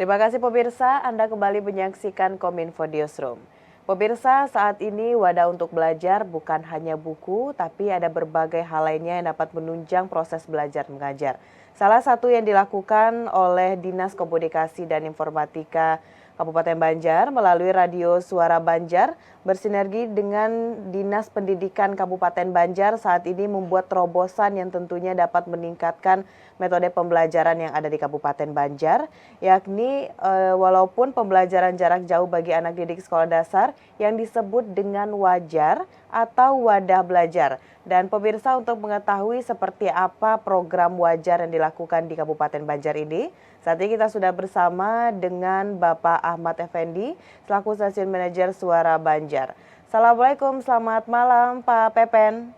Terima kasih pemirsa, Anda kembali menyaksikan Kominfo Newsroom. Pemirsa, saat ini wadah untuk belajar bukan hanya buku, tapi ada berbagai hal lainnya yang dapat menunjang proses belajar mengajar. Salah satu yang dilakukan oleh Dinas Komunikasi dan Informatika Kabupaten Banjar melalui Radio Suara Banjar bersinergi dengan Dinas Pendidikan Kabupaten Banjar saat ini membuat terobosan yang tentunya dapat meningkatkan metode pembelajaran yang ada di Kabupaten Banjar, yakni walaupun pembelajaran jarak jauh bagi anak didik sekolah dasar yang disebut dengan wajar atau wadah belajar. Dan pemirsa, untuk mengetahui seperti apa program wajar yang dilakukan di Kabupaten Banjar ini, saat ini kita sudah bersama dengan Bapak Ahmad Effendi, selaku Stasiun Manajer Suara Banjar. Assalamualaikum, selamat malam Pak Pepen.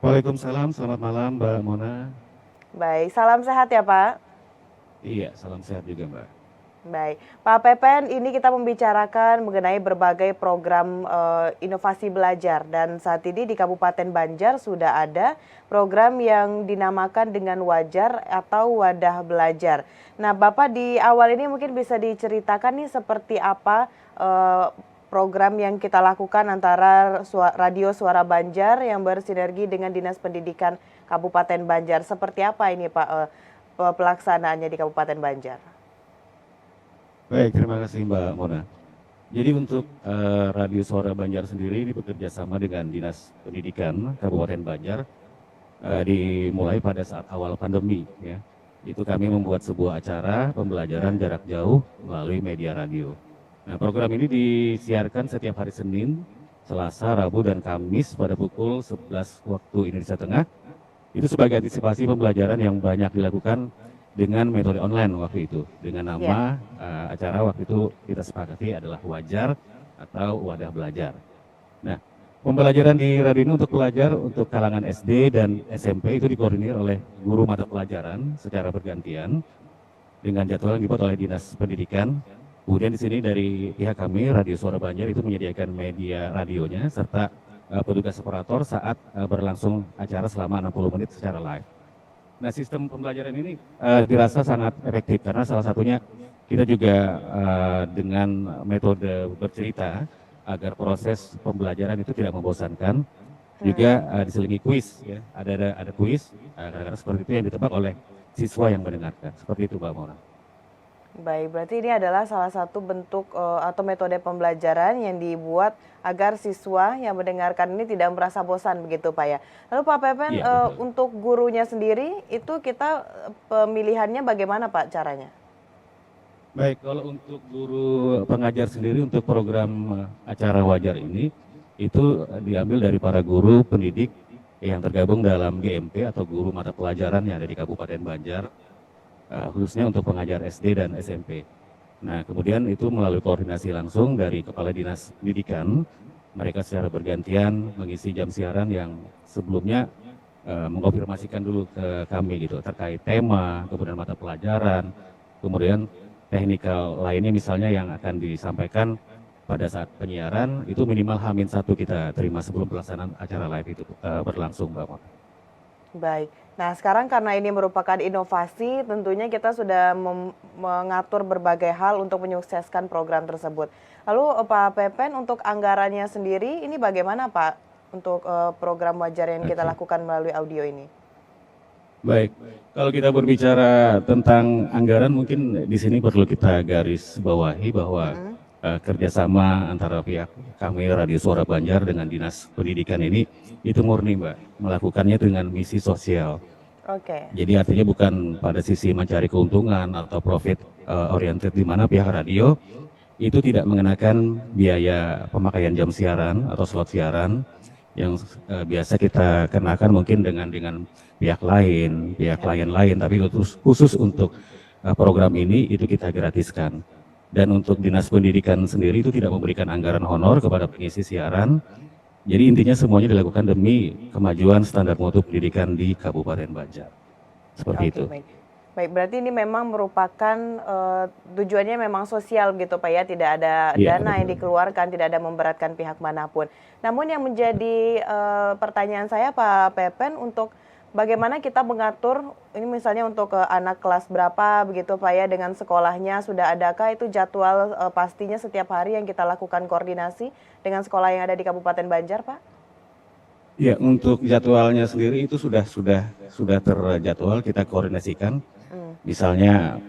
Waalaikumsalam, selamat malam Mbak Mona. Baik, salam sehat ya Pak. Iya, salam sehat juga Mbak. Baik, Pak Pepen, ini kita membicarakan mengenai berbagai program inovasi belajar, dan saat ini di Kabupaten Banjar sudah ada program yang dinamakan dengan wajar atau wadah belajar. Nah, Bapak di awal ini mungkin bisa diceritakan nih seperti apa program yang kita lakukan antara Radio Suara Banjar yang bersinergi dengan Dinas Pendidikan Kabupaten Banjar. Seperti apa ini Pak pelaksanaannya di Kabupaten Banjar? Baik, terima kasih Mbak Mona. Jadi untuk Radio Suara Banjar sendiri ini bekerja sama dengan Dinas Pendidikan Kabupaten Banjar dimulai pada saat awal pandemi ya. Itu kami membuat sebuah acara pembelajaran jarak jauh melalui media radio. Nah, program ini disiarkan setiap hari Senin, Selasa, Rabu, dan Kamis pada pukul 11 waktu Indonesia Tengah. Itu sebagai antisipasi pembelajaran yang banyak dilakukan dengan metode online waktu itu, dengan nama acara waktu itu kita sepakati adalah wajar atau wadah belajar. Nah, pembelajaran di radio ini untuk pelajar untuk kalangan SD dan SMP itu dikoordinir oleh guru mata pelajaran secara bergantian dengan jadwal yang dibuat oleh Dinas Pendidikan. Kemudian di sini dari pihak kami Radio Suara Banjar itu menyediakan media radionya serta petugas operator saat berlangsung acara selama 60 menit secara live. Nah, sistem pembelajaran ini dirasa sangat efektif karena salah satunya kita juga dengan metode bercerita agar proses pembelajaran itu tidak membosankan, juga diselingi kuis ya, ada kuis kadang-kadang seperti itu yang ditebak oleh siswa yang mendengarkan. Seperti itu Mbak Mona. Baik, berarti ini adalah salah satu bentuk atau metode pembelajaran yang dibuat agar siswa yang mendengarkan ini tidak merasa bosan begitu Pak ya. Lalu Pak Pepen, untuk gurunya sendiri itu kita pemilihannya bagaimana Pak caranya? Baik, kalau untuk guru pengajar sendiri untuk program acara wajar ini itu diambil dari para guru pendidik yang tergabung dalam GMP atau guru mata pelajaran yang ada di Kabupaten Banjar. Khususnya untuk pengajar SD dan SMP. Nah, kemudian itu melalui koordinasi langsung dari Kepala Dinas Pendidikan, mereka secara bergantian mengisi jam siaran yang sebelumnya mengonfirmasikan dulu ke kami gitu terkait tema, kemudian mata pelajaran, kemudian teknikal lainnya misalnya yang akan disampaikan pada saat penyiaran itu minimal H-1 kita terima sebelum pelaksanaan acara live itu berlangsung, Mbak Mona. Baik. Nah, sekarang karena ini merupakan inovasi, tentunya kita sudah mengatur berbagai hal untuk menyukseskan program tersebut. Lalu Pak Pepen, untuk anggarannya sendiri, ini bagaimana Pak untuk program wajar yang kita lakukan melalui audio ini? Baik, kalau kita berbicara tentang anggaran mungkin di sini perlu kita garis bawahi bahwa kerjasama antara pihak kami Radio Suara Banjar dengan Dinas Pendidikan ini itu murni Mbak, melakukannya dengan misi sosial. Oke. Jadi artinya bukan pada sisi mencari keuntungan atau profit oriented, di mana pihak radio itu tidak mengenakan biaya pemakaian jam siaran atau slot siaran yang biasa kita kenakan mungkin dengan pihak klien lain, tapi khusus untuk program ini itu kita gratiskan. Dan untuk Dinas Pendidikan sendiri itu tidak memberikan anggaran honor kepada pengisi siaran. Jadi intinya semuanya dilakukan demi kemajuan standar mutu pendidikan di Kabupaten Banjar. Seperti itu. Baik, berarti ini memang merupakan tujuannya memang sosial gitu Pak ya, tidak ada dana yang dikeluarkan, tidak ada memberatkan pihak manapun. Namun yang menjadi pertanyaan saya Pak Pepen, untuk Bagaimana kita mengatur ini misalnya untuk anak kelas berapa begitu Pak ya dengan sekolahnya sudah adakah itu jadwal pastinya setiap hari yang kita lakukan koordinasi dengan sekolah yang ada di Kabupaten Banjar Pak? Ya, untuk jadwalnya sendiri itu sudah terjadwal, kita koordinasikan. Misalnya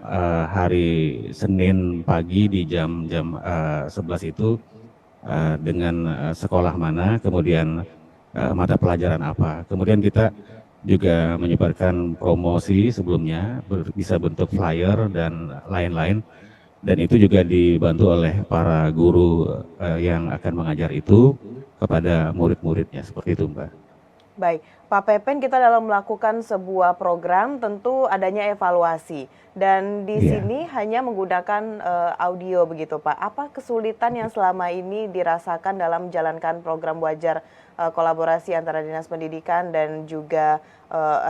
hari Senin pagi di jam 11 itu dengan sekolah mana, kemudian mata pelajaran apa. Kemudian kita juga menyebarkan promosi sebelumnya, bisa bentuk flyer dan lain-lain. Dan itu juga dibantu oleh para guru yang akan mengajar itu kepada murid-muridnya, seperti itu Mbak. Baik, Pak Pepen kita dalam melakukan sebuah program tentu adanya evaluasi dan di Iya. sini hanya menggunakan audio begitu Pak. Apa kesulitan yang selama ini dirasakan dalam menjalankan program Wajar kolaborasi antara Dinas Pendidikan dan juga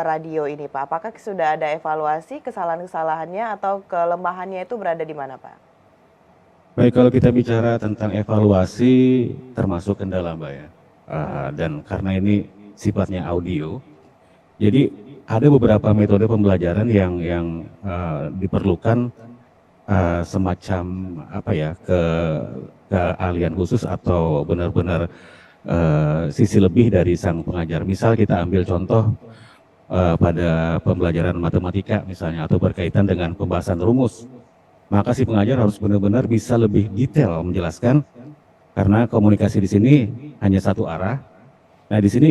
radio ini Pak? Apakah sudah ada evaluasi kesalahan-kesalahannya atau kelemahannya itu berada di mana Pak? Baik, kalau kita bicara tentang evaluasi termasuk kendala Mbak ya. Dan karena ini sifatnya audio, jadi ada beberapa metode pembelajaran yang diperlukan semacam apa ya keahlian khusus atau benar-benar sisi lebih dari sang pengajar. Misal kita ambil contoh pada pembelajaran matematika misalnya atau berkaitan dengan pembahasan rumus, maka si pengajar harus benar-benar bisa lebih detail menjelaskan karena komunikasi di sini hanya satu arah. Nah, di sini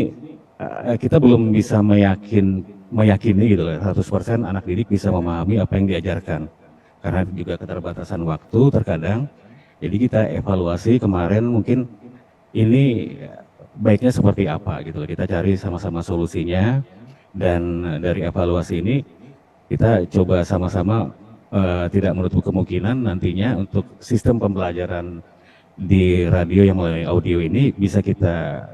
kita belum bisa meyakini gitu loh, 100% anak didik bisa memahami apa yang diajarkan. Karena juga keterbatasan waktu terkadang. Jadi kita evaluasi kemarin mungkin ini baiknya seperti apa gitu loh. Kita cari sama-sama solusinya dan dari evaluasi ini kita coba sama-sama tidak menutup kemungkinan nantinya untuk sistem pembelajaran di radio yang melalui audio ini bisa kita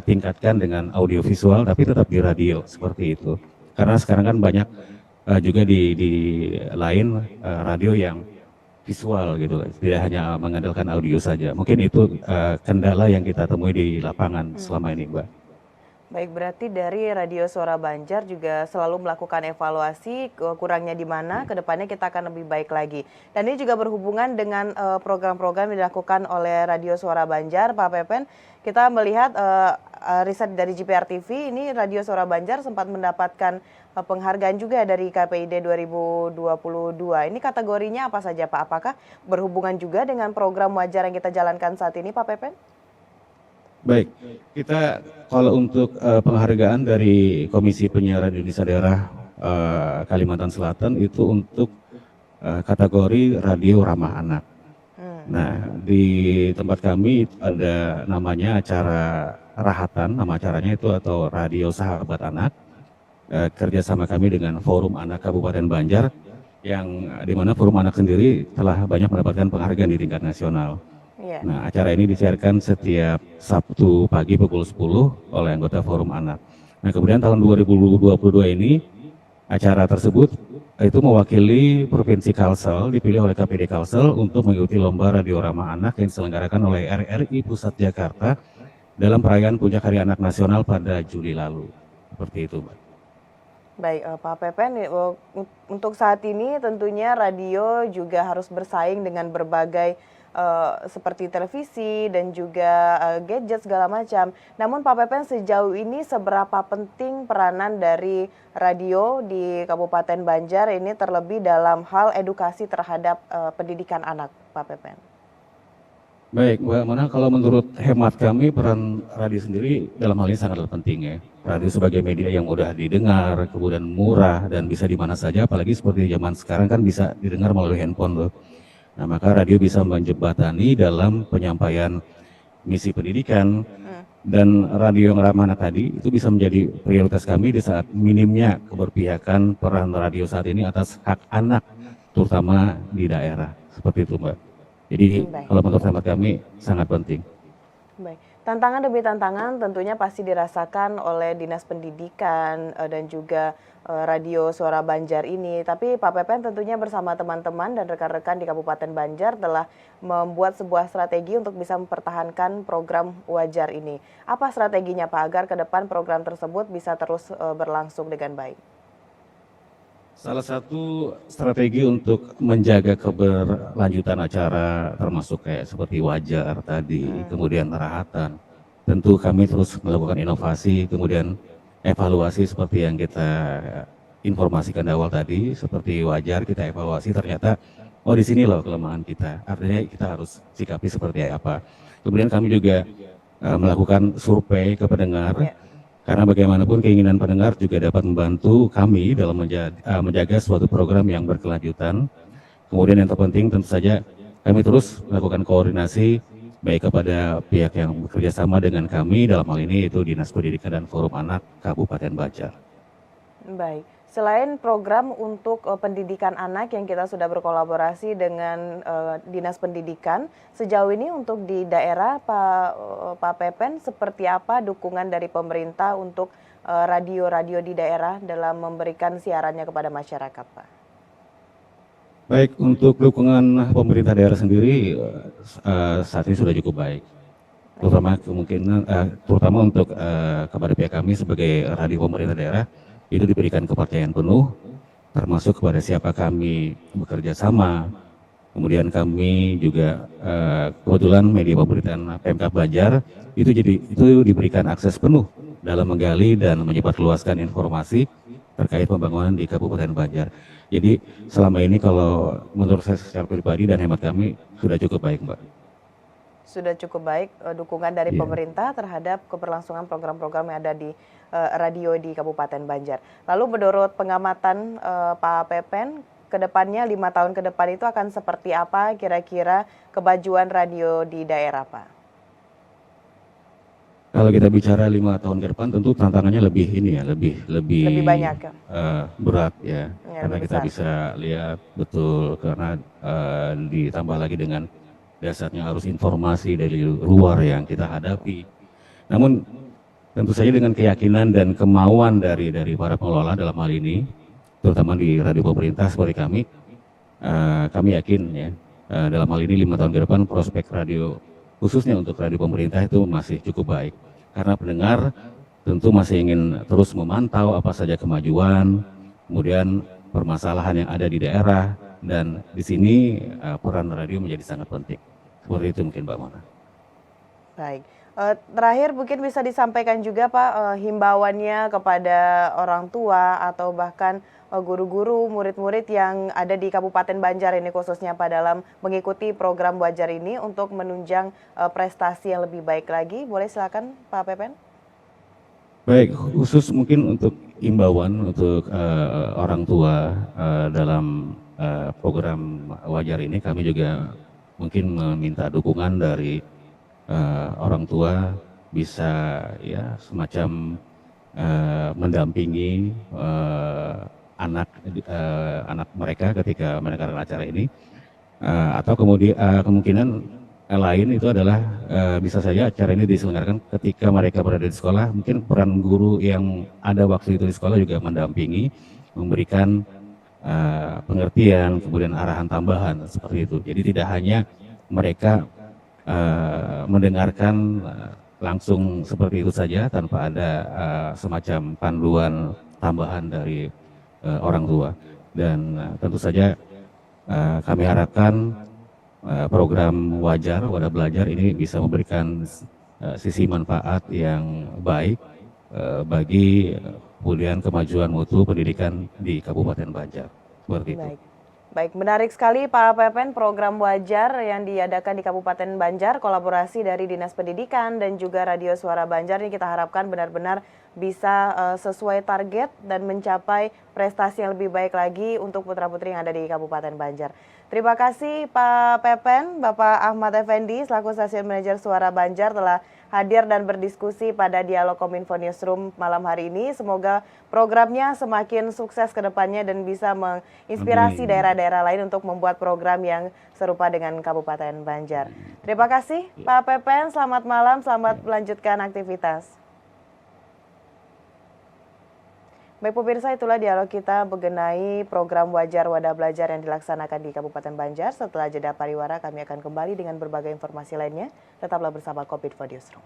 tingkatkan dengan audio visual tapi tetap di radio seperti itu. Karena sekarang kan banyak juga di lain radio yang visual gitu, tidak hanya mengandalkan audio saja. Mungkin itu kendala yang kita temui di lapangan selama ini, Mbak. Baik, berarti dari Radio Suara Banjar juga selalu melakukan evaluasi kurangnya di mana, ke depannya kita akan lebih baik lagi. Dan ini juga berhubungan dengan program-program yang dilakukan oleh Radio Suara Banjar, Pak Pepen. Kita melihat riset dari JPR TV, ini Radio Suara Banjar sempat mendapatkan penghargaan juga dari KPID 2022. Ini kategorinya apa saja Pak? Apakah berhubungan juga dengan program Wajar yang kita jalankan saat ini Pak Pepen? Baik, kita kalau untuk penghargaan dari Komisi Penyiaran Indonesia Daerah Kalimantan Selatan itu untuk kategori radio ramah anak. Nah, di tempat kami ada namanya acara Rahatan, nama acaranya itu atau Radio Sahabat Anak. Kerjasama kami dengan Forum Anak Kabupaten Banjar yang dimana Forum Anak sendiri telah banyak mendapatkan penghargaan di tingkat nasional. Iya. Nah, acara ini disiarkan setiap Sabtu pagi pukul 10 oleh anggota Forum Anak. Nah, kemudian tahun 2022 ini acara tersebut itu mewakili Provinsi Kalsel, dipilih oleh KPD Kalsel untuk mengikuti lomba radio ramah anak yang diselenggarakan oleh RRI Pusat Jakarta dalam perayaan Puncak Hari Anak Nasional pada Juli lalu. Seperti itu, Mbak. Baik, Pak Pepen, untuk saat ini tentunya radio juga harus bersaing dengan berbagai seperti televisi dan juga gadget segala macam. Namun Pak Pepen sejauh ini seberapa penting peranan dari radio di Kabupaten Banjar ini terlebih dalam hal edukasi terhadap pendidikan anak, Pak Pepen? Baik, Mbak Mona, kalau menurut hemat kami peran radio sendiri dalam hal ini sangatlah penting ya. Radio sebagai media yang mudah didengar, kemudian murah dan bisa di mana saja, apalagi seperti zaman sekarang kan bisa didengar melalui handphone loh. Nah, maka radio bisa menjembatani dalam penyampaian misi pendidikan dan radio yang ramah anak tadi itu bisa menjadi prioritas kami di saat minimnya keberpihakan peran radio saat ini atas hak anak, terutama di daerah. Seperti itu, Mbak. Jadi kalau menurut hemat kami sangat penting. Baik, tantangan demi tantangan tentunya pasti dirasakan oleh Dinas Pendidikan, dan juga, Radio Suara Banjar ini. Tapi Pak Pepen tentunya bersama teman-teman dan rekan-rekan di Kabupaten Banjar telah membuat sebuah strategi untuk bisa mempertahankan program Wajar ini. Apa strateginya Pak agar ke depan program tersebut bisa terus, berlangsung dengan baik? Salah satu strategi untuk menjaga keberlanjutan acara termasuk kayak seperti Wajar tadi, kemudian Rahatan. Tentu kami terus melakukan inovasi, kemudian evaluasi seperti yang kita informasikan di awal tadi, seperti Wajar kita evaluasi ternyata oh di sini loh kelemahan kita. Artinya kita harus sikapi seperti apa. Kemudian kami juga melakukan survei ke pendengar. Ya. Karena bagaimanapun keinginan pendengar juga dapat membantu kami dalam menjaga suatu program yang berkelanjutan. Kemudian yang terpenting tentu saja kami terus melakukan koordinasi baik kepada pihak yang bekerja sama dengan kami dalam hal ini yaitu Dinas Pendidikan dan Forum Anak Kabupaten Banjar. Baik, selain program untuk, pendidikan anak yang kita sudah berkolaborasi dengan, Dinas Pendidikan, sejauh ini untuk di daerah Pak Pepen seperti apa dukungan dari pemerintah untuk, radio-radio di daerah dalam memberikan siarannya kepada masyarakat, Pak? Baik, untuk dukungan pemerintah daerah sendiri saat ini sudah cukup baik. Terutama untuk kepada pihak kami sebagai radio pemerintah daerah itu diberikan kepercayaan penuh, termasuk kepada siapa kami bekerja sama. Kemudian kami juga kebetulan media pemberitaan Pemkab Banjar itu diberikan akses penuh dalam menggali dan menyebarluaskan informasi terkait pembangunan di Kabupaten Banjar. Jadi selama ini kalau menurut saya secara pribadi dan hemat kami sudah cukup baik, Mbak. Sudah cukup baik, dukungan dari Iya. pemerintah terhadap keberlangsungan program-program yang ada di, radio di Kabupaten Banjar. Lalu menurut pengamatan, Pak Pepen, ke depannya 5 tahun ke depan itu akan seperti apa kira-kira kemajuan radio di daerah, Pak? Kalau kita bicara 5 tahun ke depan tentu tantangannya lebih ini ya, lebih Lebih banyak ya? berat ya. Ya, Karena lebih kita besar. bisa lihat betul karena ditambah lagi dengan dasarnya harus informasi dari luar yang kita hadapi. Namun tentu saja dengan keyakinan dan kemauan dari para pengelola dalam hal ini, terutama di radio pemerintah seperti kami yakin ya dalam hal ini 5 tahun ke depan prospek radio khususnya untuk radio pemerintah itu masih cukup baik karena pendengar tentu masih ingin terus memantau apa saja kemajuan, kemudian permasalahan yang ada di daerah dan di sini peran radio menjadi sangat penting. Seperti itu mungkin Mbak Mona. Baik, terakhir mungkin bisa disampaikan juga Pak, himbauannya kepada orang tua atau bahkan, guru-guru, murid-murid yang ada di Kabupaten Banjar ini khususnya Pak dalam mengikuti program Wajar ini untuk menunjang, prestasi yang lebih baik lagi. Boleh silakan Pak Pepen? Baik, khusus mungkin untuk imbauan untuk orang tua dalam program Wajar ini kami juga mungkin meminta dukungan dari orang tua bisa ya semacam mendampingi anak mereka ketika mendengarkan acara ini atau kemudian kemungkinan lain itu adalah bisa saja acara ini diselenggarakan ketika mereka berada di sekolah, mungkin peran guru yang ada waktu itu di sekolah juga mendampingi, memberikan pengertian, kemudian arahan tambahan seperti itu. Jadi tidak hanya mereka mendengarkan langsung seperti itu saja tanpa ada semacam panduan tambahan dari orang tua. Dan tentu saja kami harapkan program Wajar Belajar ini bisa memberikan sisi manfaat yang baik bagi kemudian kemajuan mutu pendidikan di Kabupaten Banjar. Seperti itu. Baik. Baik, menarik sekali Pak Pepen program Wajar yang diadakan di Kabupaten Banjar, kolaborasi dari Dinas Pendidikan dan juga Radio Suara Banjar ini kita harapkan benar-benar bisa sesuai target dan mencapai prestasi yang lebih baik lagi untuk putra-putri yang ada di Kabupaten Banjar. Terima kasih Pak Pepen, Bapak Ahmad Effendi selaku Stasiun Manajer Suara Banjar telah hadir dan berdiskusi pada Dialog Kominfo Newsroom malam hari ini. Semoga programnya semakin sukses ke depannya dan bisa menginspirasi Amin. daerah-daerah lain untuk membuat program yang serupa dengan Kabupaten Banjar. Terima kasih Pak Pepen, selamat malam, selamat melanjutkan aktivitas. Baik pemirsa, itulah dialog kita mengenai program Wajar Wadah Belajar yang dilaksanakan di Kabupaten Banjar. Setelah jeda pariwara, kami akan kembali dengan berbagai informasi lainnya. Tetaplah bersama Kominfo Newsroom.